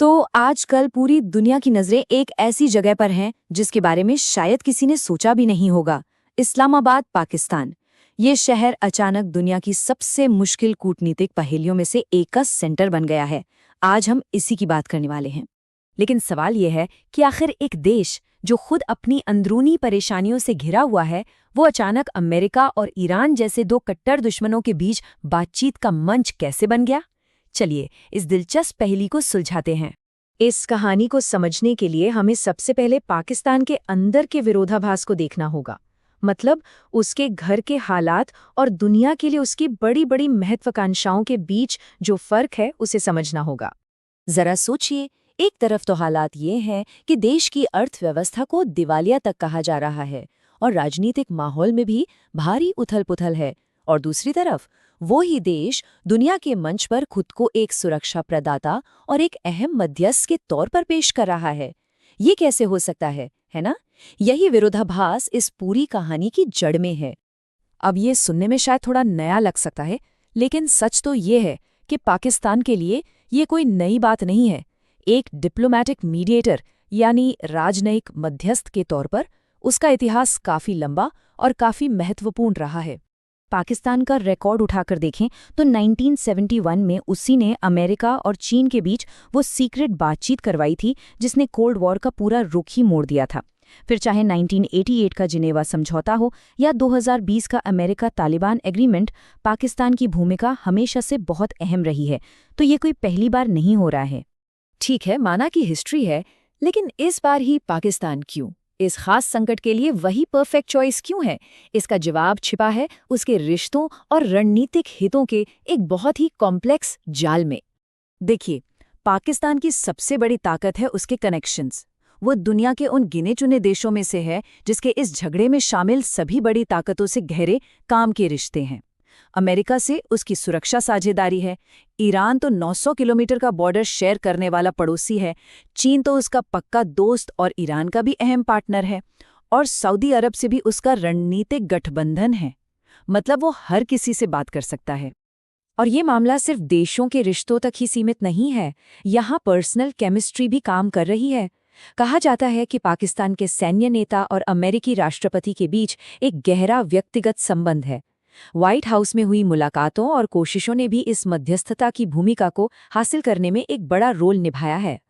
तो आजकल पूरी दुनिया की नजरें एक ऐसी जगह पर हैं जिसके बारे में शायद किसी ने सोचा भी नहीं होगा। इस्लामाबाद, पाकिस्तान। ये शहर अचानक दुनिया की सबसे मुश्किल कूटनीतिक पहेलियों में से एक का सेंटर बन गया है। आज हम इसी की बात करने वाले हैं। लेकिन सवाल यह है कि आखिर एक देश जो खुद अपनी अंदरूनी परेशानियों से घिरा हुआ है, वो अचानक अमेरिका और ईरान जैसे दो कट्टर दुश्मनों के बीच बातचीत का मंच कैसे बन गया? चलिए इस दिलचस्प पहेली को सुलझाते हैं। इस कहानी को समझने के लिए हमें सबसे पहले पाकिस्तान के अंदर के विरोधाभास को देखना होगा। मतलब उसके घर के हालात और दुनिया के लिए उसकी बड़ी बड़ी महत्वाकांक्षाओं के बीच जो फर्क है उसे समझना होगा। जरा सोचिए, एक तरफ तो हालात ये हैं कि देश की अर्थव्यवस्था को दिवालिया तक कहा जा रहा है और राजनीतिक माहौल में भी भारी उथल-पुथल है, और दूसरी तरफ वो ही देश दुनिया के मंच पर खुद को एक सुरक्षा प्रदाता और एक अहम मध्यस्थ के तौर पर पेश कर रहा है। ये कैसे हो सकता है ना? यही विरोधाभास इस पूरी कहानी की जड़ में है। अब ये सुनने में शायद थोड़ा नया लग सकता है, लेकिन सच तो ये है कि पाकिस्तान के लिए ये कोई नई बात नहीं है। एक डिप्लोमैटिक मीडिएटर यानी राजनयिक मध्यस्थ के तौर पर उसका इतिहास काफी लंबा और काफी महत्वपूर्ण रहा है। पाकिस्तान का रिकॉर्ड उठाकर देखें तो 1971 में उसी ने अमेरिका और चीन के बीच वो सीक्रेट बातचीत करवाई थी जिसने कोल्ड वॉर का पूरा रुख ही मोड़ दिया था। फिर चाहे 1988 का जिनेवा समझौता हो या 2020 का अमेरिका तालिबान एग्रीमेंट, पाकिस्तान की भूमिका हमेशा से बहुत अहम रही है। तो ये कोई पहली बार नहीं हो रहा है। ठीक है, माना कि हिस्ट्री है, लेकिन इस बार ही पाकिस्तान क्यों? इस खास संकट के लिए वही परफेक्ट चॉइस क्यों है? इसका जवाब छिपा है उसके रिश्तों और रणनीतिक हितों के एक बहुत ही कॉम्प्लेक्स जाल में। देखिए, पाकिस्तान की सबसे बड़ी ताकत है उसके कनेक्शंस। वो दुनिया के उन गिने चुने देशों में से है जिसके इस झगड़े में शामिल सभी बड़ी ताकतों से गहरे काम के रिश्ते हैं। अमेरिका से उसकी सुरक्षा साझेदारी है, ईरान तो 900 किलोमीटर का बॉर्डर शेयर करने वाला पड़ोसी है, चीन तो उसका पक्का दोस्त और ईरान का भी अहम पार्टनर है, और सऊदी अरब से भी उसका रणनीतिक गठबंधन है। मतलब वो हर किसी से बात कर सकता है। और ये मामला सिर्फ देशों के रिश्तों तक ही सीमित नहीं है, यहाँ पर्सनल केमिस्ट्री भी काम कर रही है। कहा जाता है कि पाकिस्तान के सैन्य नेता और अमेरिकी राष्ट्रपति के बीच एक गहरा व्यक्तिगत संबंध है। व्हाइट हाउस में हुई मुलाकातों और कोशिशों ने भी इस मध्यस्थता की भूमिका को हासिल करने में एक बड़ा रोल निभाया है।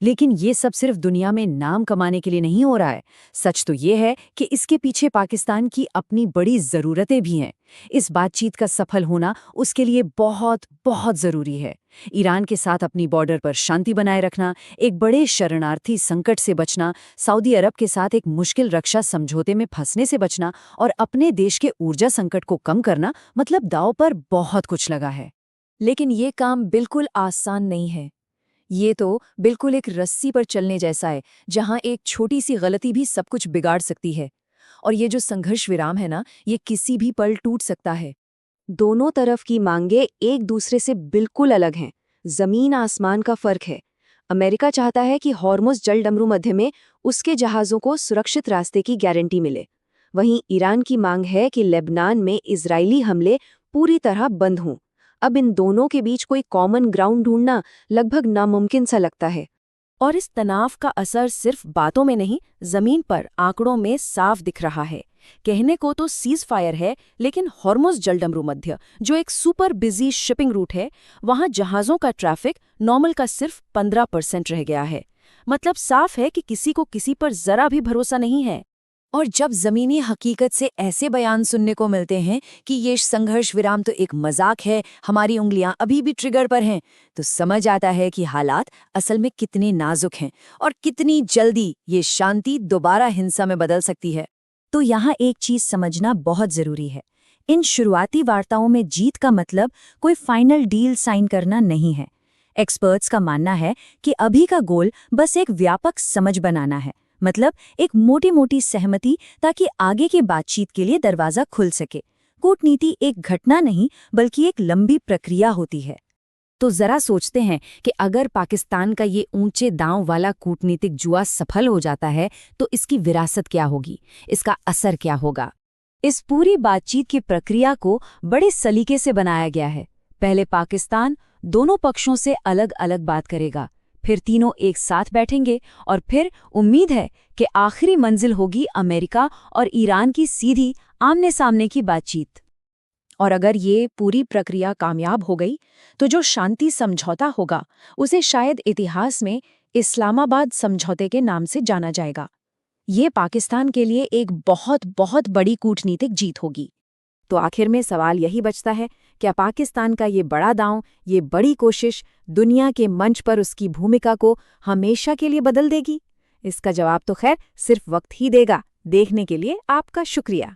लेकिन ये सब सिर्फ दुनिया में नाम कमाने के लिए नहीं हो रहा है। सच तो ये है कि इसके पीछे पाकिस्तान की अपनी बड़ी ज़रूरतें भी हैं। इस बातचीत का सफल होना उसके लिए बहुत बहुत ज़रूरी है। ईरान के साथ अपनी बॉर्डर पर शांति बनाए रखना, एक बड़े शरणार्थी संकट से बचना, सऊदी अरब के साथ एक मुश्किल रक्षा समझौते में फंसने से बचना और अपने देश के ऊर्जा संकट को कम करना, मतलब दांव पर बहुत कुछ लगा है। लेकिन ये काम बिल्कुल आसान नहीं है। ये तो बिल्कुल एक रस्सी पर चलने जैसा है, जहां एक छोटी सी गलती भी सब कुछ बिगाड़ सकती है। और ये जो संघर्ष विराम है ना, ये किसी भी पल टूट सकता है। दोनों तरफ की मांगें एक दूसरे से बिल्कुल अलग हैं। जमीन आसमान का फर्क है। अमेरिका चाहता है कि हॉर्मुज़ जलडमरू मध्य में उसके जहाज़ों को सुरक्षित रास्ते की गारंटी मिले। वहीं ईरान की मांग है कि लेबनान में इजरायली हमले पूरी तरह बंद हों। अब इन दोनों के बीच कोई कॉमन ग्राउंड ढूंढना लगभग नामुमकिन सा लगता है। और इस तनाव का असर सिर्फ बातों में नहीं, जमीन पर आंकड़ों में साफ दिख रहा है। कहने को तो सीज फायर है, लेकिन हॉर्मुज़ जलडमरू मध्य, जो एक सुपर बिजी शिपिंग रूट है, वहां जहाज़ों का ट्रैफिक नॉर्मल का सिर्फ 15% रह गया है। मतलब साफ है कि किसी को किसी पर जरा भी भरोसा नहीं है। और जब ज़मीनी हकीकत से ऐसे बयान सुनने को मिलते हैं कि ये संघर्ष विराम तो एक मजाक है, हमारी उंगलियां अभी भी ट्रिगर पर हैं, तो समझ आता है कि हालात असल में कितने नाजुक हैं और कितनी जल्दी ये शांति दोबारा हिंसा में बदल सकती है। तो यहाँ एक चीज़ समझना बहुत ज़रूरी है। इन शुरुआती वार्ताओं में जीत का मतलब कोई फाइनल डील साइन करना नहीं है। एक्सपर्ट्स का मानना है कि अभी का गोल बस एक व्यापक समझ बनाना है, मतलब एक मोटी मोटी सहमति, ताकि आगे की बातचीत के लिए दरवाजा खुल सके। कूटनीति एक घटना नहीं बल्कि एक लंबी प्रक्रिया होती है। तो जरा सोचते हैं कि अगर पाकिस्तान का ये ऊंचे दांव वाला कूटनीतिक जुआ सफल हो जाता है तो इसकी विरासत क्या होगी, इसका असर क्या होगा। इस पूरी बातचीत की प्रक्रिया को बड़े सलीके से बनाया गया है। पहले पाकिस्तान दोनों पक्षों से अलग अलग बात करेगा, फिर तीनों एक साथ बैठेंगे और फिर उम्मीद है कि आखिरी मंजिल होगी अमेरिका और ईरान की सीधी आमने सामने की बातचीत। और अगर ये पूरी प्रक्रिया कामयाब हो गई तो जो शांति समझौता होगा उसे शायद इतिहास में इस्लामाबाद समझौते के नाम से जाना जाएगा। ये पाकिस्तान के लिए एक बहुत बहुत बड़ी कूटनीतिक जीत होगी। तो आखिर में सवाल यही बचता है, क्या पाकिस्तान का ये बड़ा दांव, ये बड़ी कोशिश दुनिया के मंच पर उसकी भूमिका को हमेशा के लिए बदल देगी? इसका जवाब तो खैर सिर्फ वक्त ही देगा। देखने के लिए आपका शुक्रिया।